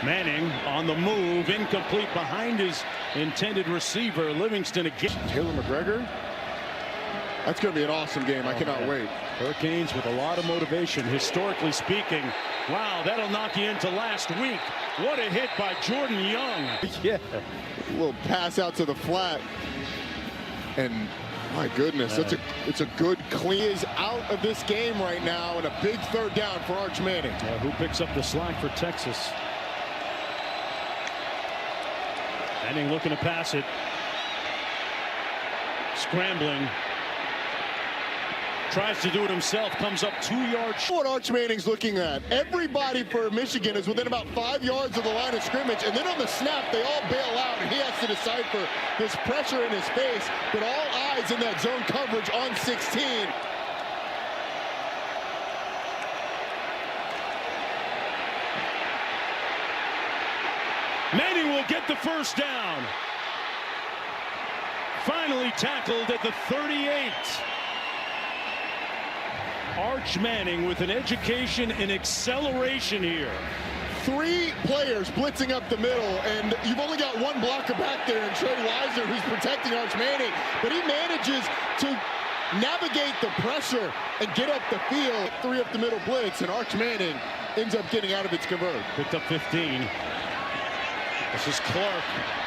Manning on the move, incomplete behind his intended receiver. Livingston again. Taylor McGregor. That's going to be an awesome game. I cannot wait. Hurricanes with a lot of motivation, historically speaking. Wow, that'll knock you into last week. What a hit by Jordan Young. Yeah. A little pass out to the flat. And my goodness, it's a good clean. Is out of this game right now, and a big third down for Arch Manning. Yeah, who picks up the slack for Texas? Manning looking to pass it. Scrambling. Tries to do it himself, comes up 2 yards. What Arch Manning's looking at. Everybody for Michigan is within about 5 yards of the line of scrimmage, and then on the snap, they all bail out, and he has to decipher his pressure in his face, but all eyes in that zone coverage on 16. Manning will get the first down. Finally tackled at the 38. Arch Manning with an education in acceleration here. 3 players blitzing up the middle, and you've only got one blocker back there in Trey Weiser, who's protecting Arch Manning, but he manages to navigate the pressure and get up the field. 3 up the middle blitz, and Arch Manning ends up getting out of its convert. Picked up 15. This is Clark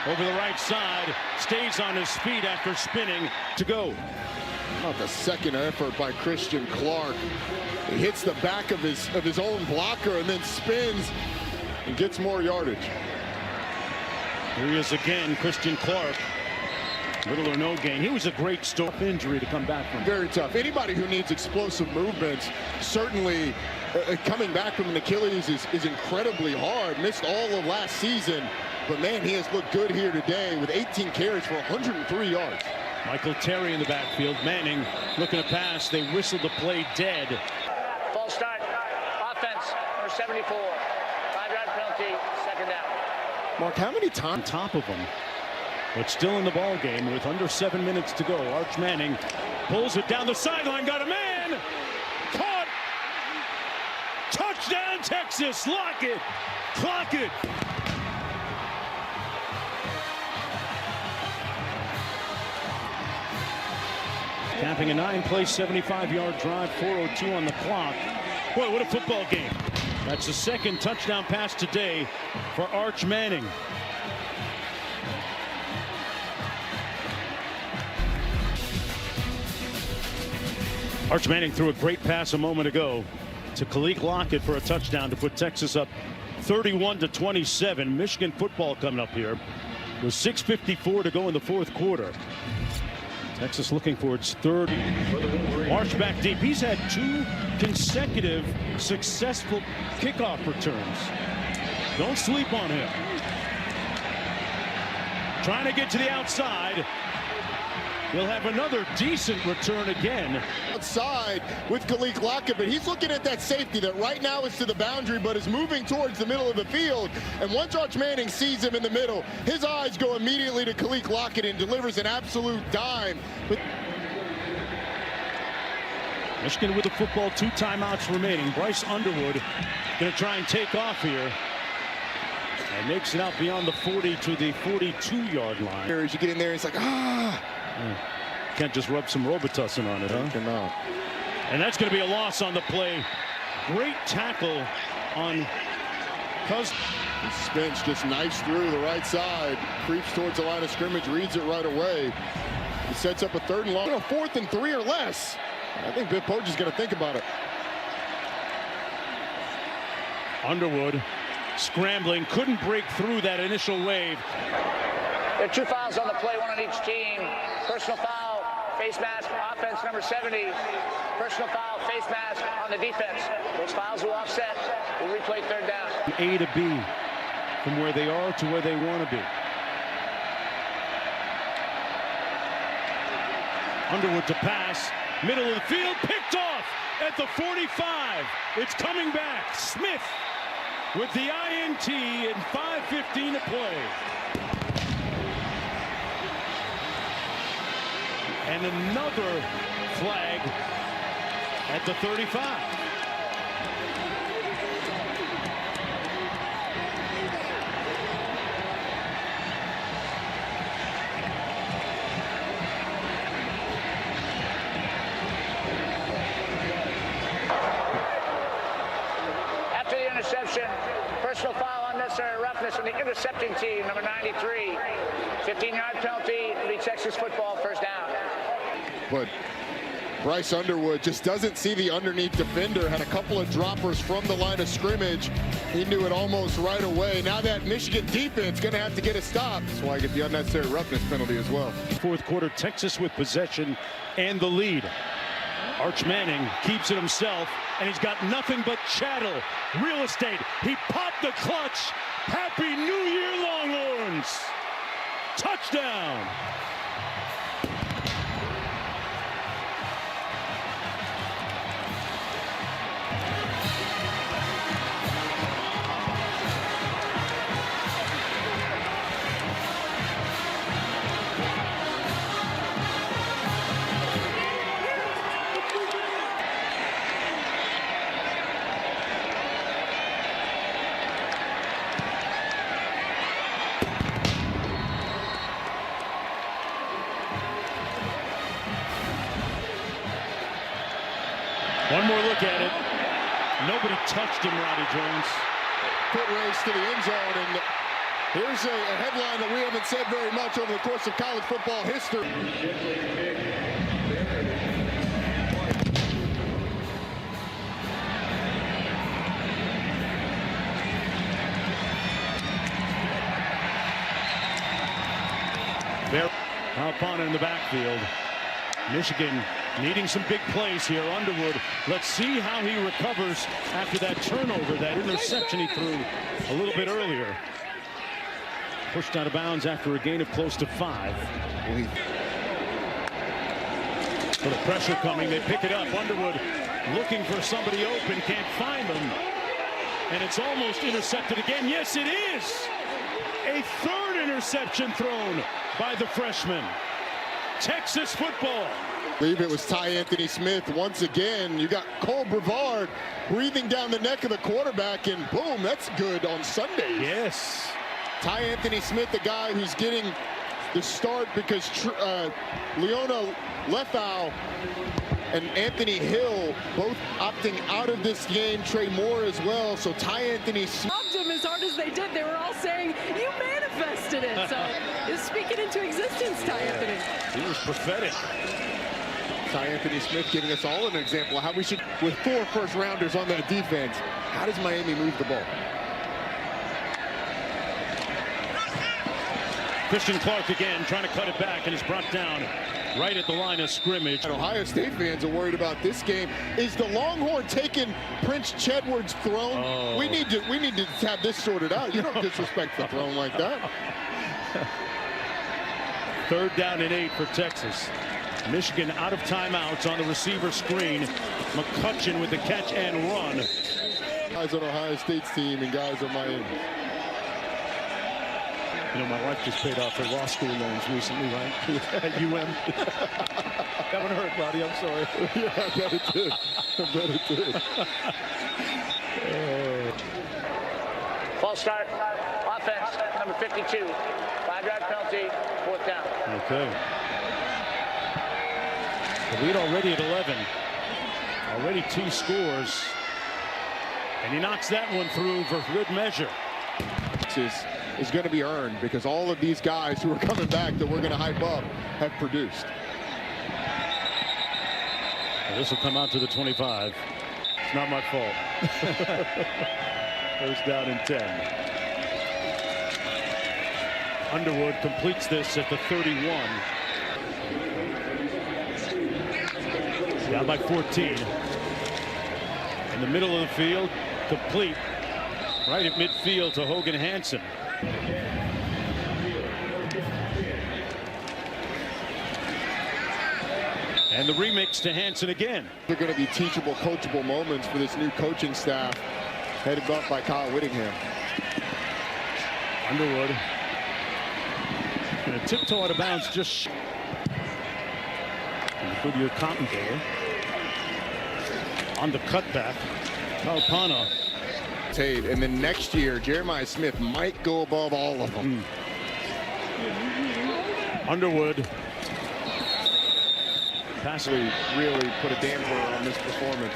over the right side, stays on his feet after spinning to go. Not the second effort by Christian Clark. He hits the back of his own blocker and then spins and gets more yardage. Here he is again, Christian Clark. Little or no gain. He was a great stop injury to come back from. Very tough. Anybody who needs explosive movements, certainly coming back from an Achilles is incredibly hard. Missed all of last season, but man, he has looked good here today with 18 carries for 103 yards. Michael Terry in the backfield. Manning looking to pass. They whistled the play dead. False start. Offense, number 74. 5-yard penalty, second down. Mark, how many On times? top of him, but still in the ball game with under 7 minutes to go. Arch Manning pulls it down the sideline. Got a man. Caught. Touchdown, Texas. Lock it. Clock it. Capping a 9-play, 75-yard drive, 4:02 on the clock. Boy, what a football game. That's the second touchdown pass today for Arch Manning. Arch Manning threw a great pass a moment ago to Khalil Lockett for a touchdown to put Texas up 31-27. Michigan football coming up here with 6:54 to go in the fourth quarter. Texas looking for its third. March back deep. He's had 2 consecutive successful kickoff returns. Don't sleep on him. Trying to get to the outside. He'll have another decent return again. Outside with Khalil Lockett, but he's looking at that safety that right now is to the boundary, but is moving towards the middle of the field. And once Arch Manning sees him in the middle, his eyes go immediately to Khalil Lockett and delivers an absolute dime. But Michigan with the football, 2 timeouts remaining. Bryce Underwood going to try and take off here. And makes it out beyond the 40 to the 42-yard line. as you get in there, it's like, Can't just rub some Robitussin on it, huh? Cannot. And that's going to be a loss on the play. Great tackle on Cousins. Spence just knifes through the right side, creeps towards the line of scrimmage, reads it right away. He sets up a 3rd and long, 4th and 3 or less. I think Bill Poach is going to think about it. Underwood scrambling, couldn't break through that initial wave. There are 2 fouls on the play, 1 on each team. Personal foul, face mask, offense number 70. Personal foul, face mask on the defense. Those fouls will offset. We'll replay 3rd down. A to B, from where they are to where they want to be. Underwood to pass, middle of the field, picked off at the 45. It's coming back. Smith with the INT and 5:15 to play. And another flag at the 35. violation. Personal foul, unnecessary roughness on the intercepting team, number 93. 15-yard penalty to be Texas football, first down. But Bryce Underwood just doesn't see the underneath defender. Had a couple of droppers from the line of scrimmage. He knew it almost right away. Now that Michigan defense going to have to get a stop. That's why I get the unnecessary roughness penalty as well. Fourth quarter, Texas with possession and the lead. Arch Manning keeps it himself, and he's got nothing but chattel, real estate. He popped the clutch. Happy New Year, Longhorns! Touchdown! One more look at it. Nobody touched him, Roddy Jones. Foot race to the end zone, and here's a headline that we haven't said very much over the course of college football history. Alpana in the backfield. Michigan needing some big plays here. Underwood, let's see how he recovers after that turnover, that interception he threw a little bit earlier. Pushed out of bounds after a gain of close to 5. For the pressure coming, they pick it up. Underwood looking for somebody open, can't find them. And it's almost intercepted again. Yes, it is! A third interception thrown by the freshman. Texas football. I believe it was Ty Anthony Smith once again. You got Cole Brevard breathing down the neck of the quarterback, and boom, that's good on Sunday. Yes. Ty Anthony Smith, the guy who's getting the start because Leona Lefau and Anthony Hill both opting out of this game. Trey Moore as well. So Ty Anthony Smith. Loved him as hard as they did. They were all saying, you manifested it. So it's speaking into existence, Ty Anthony. He was prophetic. Ty Anthony Smith giving us all an example of how we should, with 4 first-rounders on that defense, how does Miami move the ball? Christian Clark again trying to cut it back, and is brought down right at the line of scrimmage. And Ohio State fans are worried about this game. Is the Longhorn taking Prince Chedward's throne? Oh. We need to have this sorted out. You don't disrespect the throne like that. 3rd down and 8 for Texas. Michigan out of timeouts on the receiver screen. McCutcheon with the catch and run. Guys on Ohio State's team and guys on Miami. You know, my wife just paid off her law school loans recently, right? At UM. That one hurt, Roddy. I'm sorry. Yeah, I bet it did. I bet it did. False start. Offense, number 52. 5-yard penalty, 4th down. Okay. The lead already at 11. Already 2 scores. And he knocks that one through for good measure. Is going to be earned because all of these guys who are coming back that we're going to hype up have produced. And this will come out to the 25. It's not my fault. First down and 10. Underwood completes this at the 31. Down by 14. In the middle of the field, complete. Right at midfield to Hogan Hansen. And the remix to Hansen again. They're going to be teachable, coachable moments for this new coaching staff headed up by Kyle Whittingham. Underwood. And a tiptoe out of bounds just Goodyear commentator. On the cutback. Alpana. Tate, and then next year, Jeremiah Smith might go above all of them. Underwood. Passively really put a damper on this performance.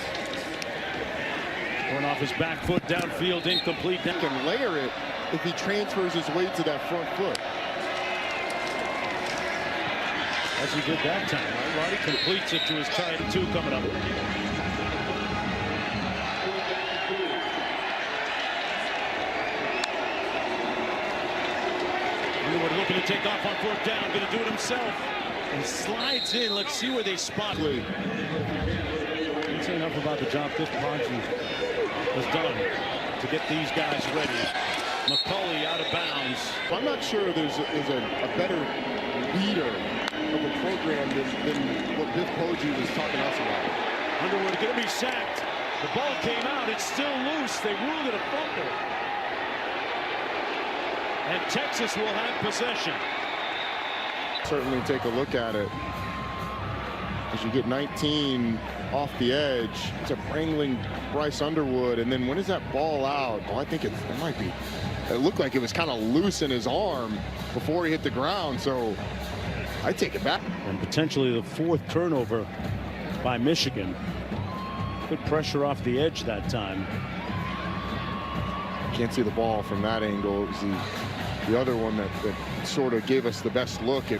Going off his back foot downfield, incomplete. He can layer it if he transfers his weight to that front foot. As he did that time. Right? Roddy completes it to his tight end 2 coming up. Underwood looking to take off on 4th down. Going to do it himself. And slides in. Let's see where they spot. Can't say enough about the job Biff Poggi has done to get these guys ready. McCulley out of bounds. I'm not sure there's a better leader of a program than what Biff Poggi was talking to us about. Underwood going to be sacked. The ball came out. It's still loose. They ruled it a fumble. And Texas will have possession. Certainly take a look at it. As you get 19 off the edge, it's a wrangling Bryce Underwood, and then when is that ball out? Oh, I think it might be. It looked like it was kind of loose in his arm before he hit the ground, so I take it back. And potentially the 4th turnover by Michigan. Good pressure off the edge that time. Can't see the ball from that angle. It was the other one that sort of gave us the best look at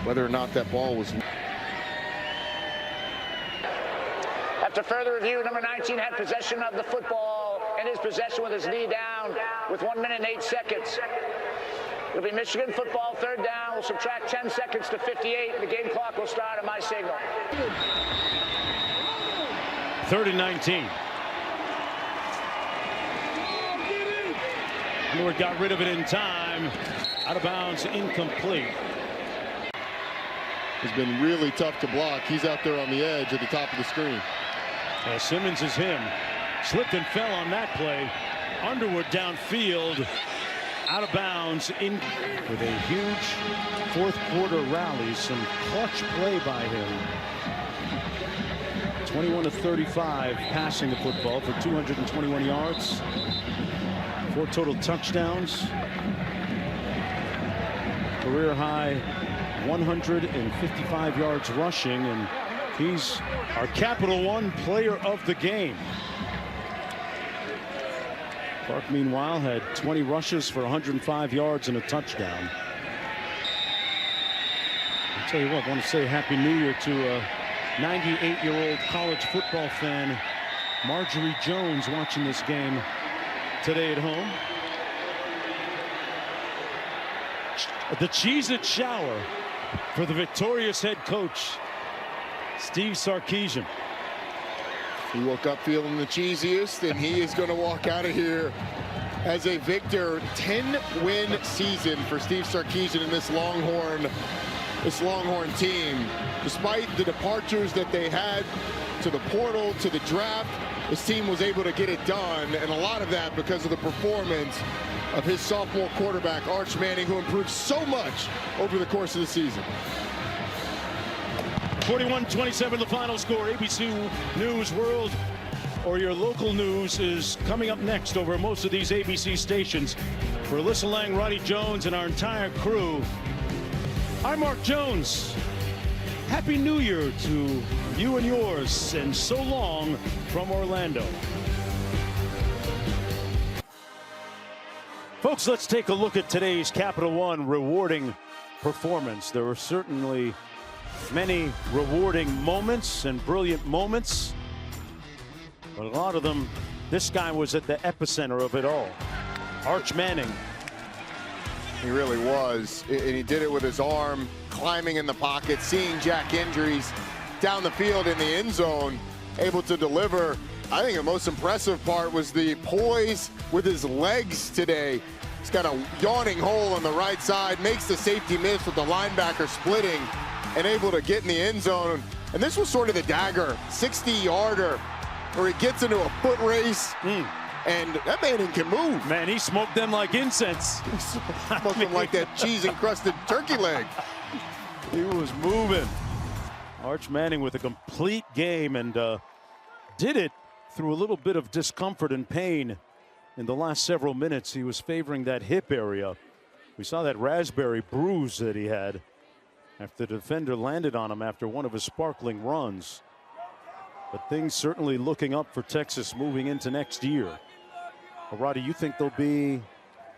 whether or not that ball was. After further review, number 19 had possession of the football in his possession with his knee down with 1 minute and 8 seconds. It'll be Michigan football, 3rd down. We'll subtract 10 seconds to 58. The game clock will start at my signal. 3rd and 19. Underwood got rid of it in time. Out of bounds, incomplete. It's been really tough to block. He's out there on the edge at the top of the screen. Simmons is him. Slipped and fell on that play. Underwood downfield. Out of bounds in with a huge 4th quarter rally. Some clutch play by him. 21-35 passing the football for 221 yards. 4 total touchdowns. Career high 155 yards rushing, and he's our Capital One player of the game. Clark, meanwhile, had 20 rushes for 105 yards and a touchdown. I'll tell you what, I want to say Happy New Year to a 98-year-old college football fan, Marjorie Jones, watching this game today at home. The Cheezeit shower for the victorious head coach, Steve Sarkisian. He woke up feeling the cheesiest, and he is going to walk out of here as a victor. 10-win season for Steve Sarkisian and this Longhorn team. Despite the departures that they had to the portal, to the draft, this team was able to get it done, and a lot of that because of the performance of his sophomore quarterback, Arch Manning, who improved so much over the course of the season. 41-27 the final score. ABC News World, or your local news, is coming up next over most of these ABC stations. For Alyssa Lang, Roddy Jones, and our entire crew, I'm Mark Jones. Happy New Year to you and yours, and so long from Orlando. Folks, let's take a look at today's Capital One rewarding performance. There were certainly many rewarding moments and brilliant moments, but a lot of them, this guy was at the epicenter of it all. Arch Manning. He really was, and he did it with his arm, climbing in the pocket, seeing Jack injuries down the field in the end zone, able to deliver. I think the most impressive part was the poise with his legs today. He's got a yawning hole on the right side, makes the safety miss with the linebacker splitting, and able to get in the end zone. And this was sort of the dagger, 60-yarder, where he gets into a foot race. And that man can move. Man, he smoked them like incense. He smoked them like that cheese-encrusted turkey leg. He was moving. Arch Manning with a complete game, and did it through a little bit of discomfort and pain in the last several minutes. He was favoring that hip area. We saw that raspberry bruise that he had after the defender landed on him after one of his sparkling runs. But things certainly looking up for Texas moving into next year. Roddy, you think they'll be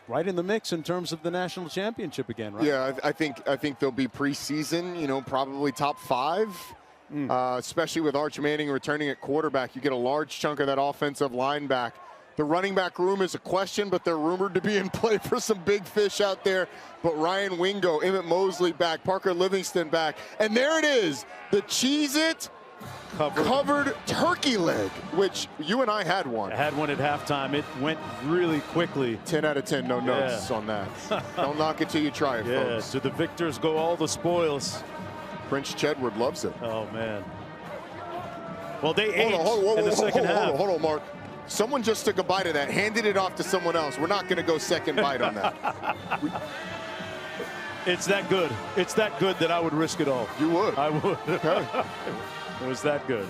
right in the mix in terms of the national championship again, right? Yeah, I think they'll be preseason, you know, probably top 5. Especially with Arch Manning returning at quarterback. You get a large chunk of that offensive line back. The running back room is a question, but they're rumored to be in play for some big fish out there. But Ryan Wingo, Emmett Mosley back, Parker Livingston back. And there it is, the Cheezeit covered turkey leg, which you and I had one. I had one at halftime. It went really quickly. 10 out of 10, no notes on that. Don't knock it till you try it, folks. To the victors go all the spoils. Prince Chedward loves it. Oh, man. Well, they ate in the second half. Hold on, Mark. Someone just took a bite of that, handed it off to someone else. We're not going to go second bite on that. It's that good. It's that good that I would risk it all. You would. I would. Okay. It was that good.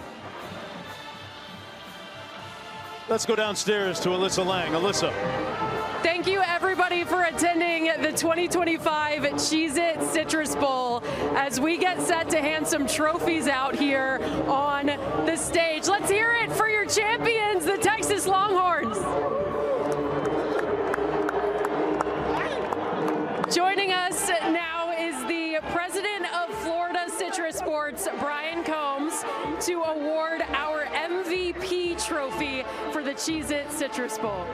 Let's go downstairs to Alyssa Lang. Alyssa. Thank you, everybody, for attending the 2025 Cheez-It Citrus Bowl as we get set to hand some trophies out here on the stage. Let's hear it for your champions, the Texas Longhorns. Joining us now is the president of Florida Citrus Sports, Brian Combs, to award our MVP trophy for the Cheez-It Citrus Bowl.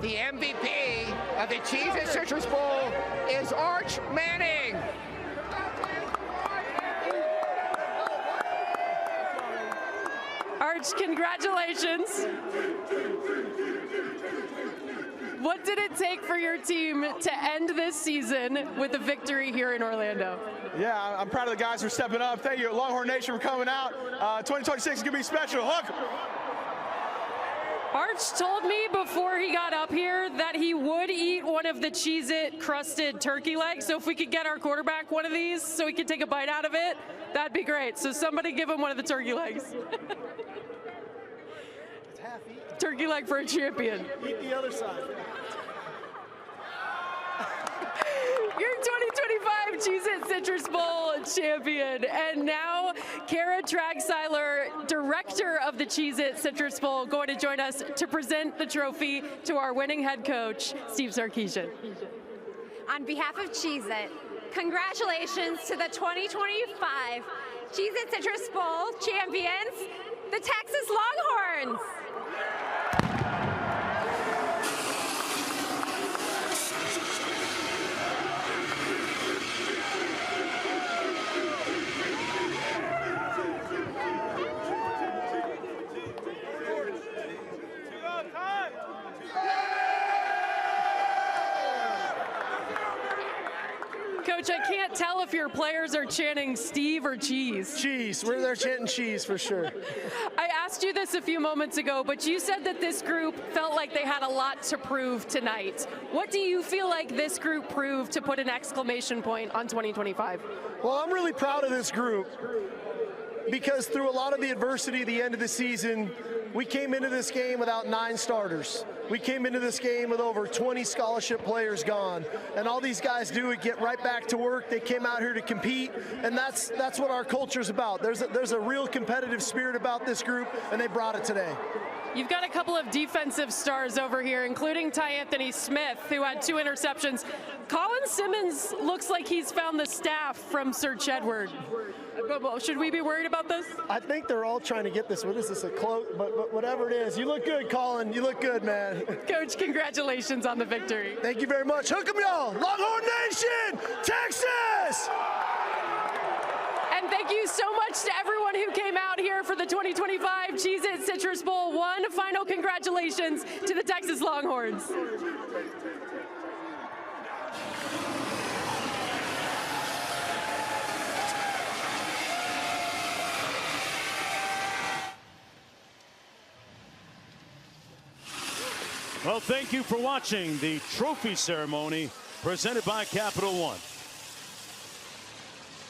The MVP of the Cheez-It Citrus Bowl is Arch Manning. Arch, congratulations. What did it take for your team to end this season with a victory here in Orlando? Yeah, I'm proud of the guys for stepping up. Thank you, Longhorn Nation, for coming out. 2026 is going to be special. Look. Arch told me before he got up here that he would eat one of the Cheez-It crusted turkey legs. So if we could get our quarterback one of these so he could take a bite out of it, that'd be great. So somebody give him one of the turkey legs. It's half eaten. Turkey leg for a champion. Eat the other side. Your 2025 Cheez-It Citrus Bowl champion. And now, Kara Tragseiler, director of the Cheez-It Citrus Bowl, going to join us to present the trophy to our winning head coach, Steve Sarkisian. On behalf of Cheez-It, congratulations to the 2025 Cheez-It Citrus Bowl champions, the Texas Longhorns. Coach, I can't tell if your players are chanting Steve or Cheese. Cheese. We're there chanting cheese for sure. I asked you this a few moments ago, but you said that this group felt like they had a lot to prove tonight. What do you feel like this group proved to put an exclamation point on 2025? Well, I'm really proud of this group because through a lot of the adversity at the end of the season, we came into this game without 9 starters. We came into this game with over 20 scholarship players gone. And all these guys do is get right back to work. They came out here to compete, and that's what our culture's about. There's a real competitive spirit about this group, and they brought it today. You've got a couple of defensive stars over here, including Ty Anthony Smith, who had 2 interceptions. Colin Simmons looks like he's found the staff from Sir Chedward. Should we be worried about this? I think they're all trying to get this. What is this, a cloak? But whatever it is, you look good, Colin. You look good, man. Coach, congratulations on the victory. Thank you very much. Hook 'em, y'all. Longhorn Nation, Texas! And thank you so much to everyone who came out here for the 2025 Cheez-It Citrus Bowl. One final congratulations to the Texas Longhorns. Well, thank you for watching the trophy ceremony presented by Capital One.